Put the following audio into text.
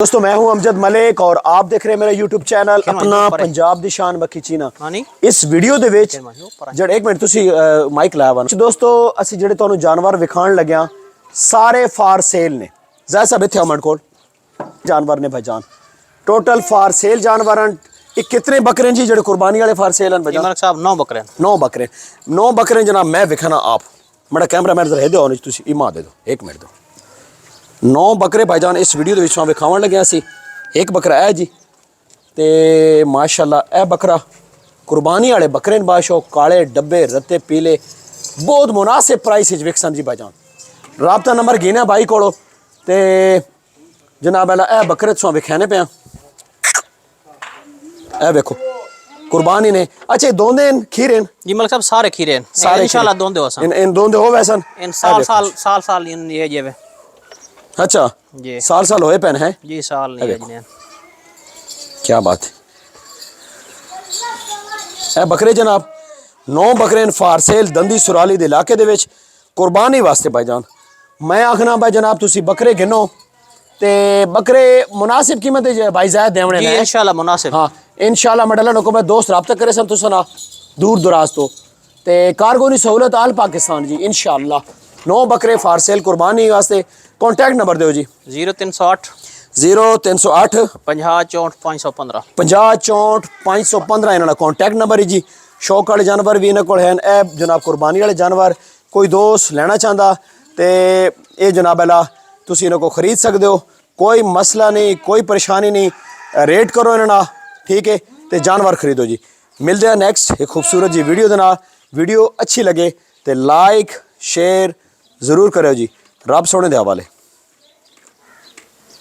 दोस्तों मैं हूं अमजद मलिक और आप देख रहे हैं मेरा YouTube चैनल अपना पंजाब दी शान मक्खी चीना। इस वीडियो दे विच जड़ एक मिनट तुसी माइक लाया वा दोस्तों असि जेडे तुहानू जानवर विखाण लग्या सारे फार सेल ने ज़ाहिर साहब इत्थे अमन कोल जानवर ने भाईजान टोटल फार सेल जानवर हैं। कितने बकरे जी जेडे कुर्बानी वाले फार सेल हैं भाईजान? मलिक साहब 9 बकरे जनाब मैं विखाना आप मेरा कैमरा मैन जरा दो तुसी इमा दे दो एक मिनट दो 9 बकरे भाईजान इस वीडियो के विच विखावन लग्या सी। एक बकरा है जी ते माशाअल्लाह ए बकरा कुर्बानी वाले बकरे बादशाह काले डब्बे रत्ते पीले बहुत मुनासिब प्राइस विकसन जी भाईजान। राबता नंबर गिना भाई को जनाब ए बकरे तुसां विखाने पे ए देखो कुर्बानी ने। अच्छा दोंदे खीरे जी मलिक साहब सारे खीरे सारे इंशाल्लाह दोंदे हो इन दोंदे हो वैसन इन साल ये जेवे। अच्छा जी साल होए पेन है जी साल नहीं है जी। क्या बात है बकरे जनाब 9 बकरे फार सेल दंदी सुराली दे इलाके दे विच कुर्बानी वास्ते भाईजान। मैं आखना भाई जनाब तुसी बकरे गिनो ते बकरे मुनासिब कीमत भाई जायद देवने जी इंशाल्लाह मुनासिब। हाँ इंशाल्लाह मडला नको मैं दोस्त रब्ता करे सन तुसना दूर दराज तो ते कारगो नी सहूलत आल पाकिस्तान जी इंशाल्लाह। 9 बकरे फार सेल कुर्बानी वास्ते कॉन्टैक्ट नंबर दो जी 0308 50 64 515 50 515 इन्होंने कॉन्टैक्ट नंबर है जी। शौक वाले जानवर भी इन्होंने को हैं ए जनाब कुर्बानी वाले जानवर कोई दोस्त लेना चाहता तो ये जनाब अला तुसी इन्हों को खरीद सकते हो। कोई मसला नहीं कोई परेशानी नहीं रेट करो इन्होंने ठीक है तो जानवर खरीदो जी। मिलते हैं नेक्स्ट एक खूबसूरत जी वीडियो देना। वीडियो अच्छी लगे तो लाइक शेयर ज़रूर करो जी। रब सोने दे हवाले।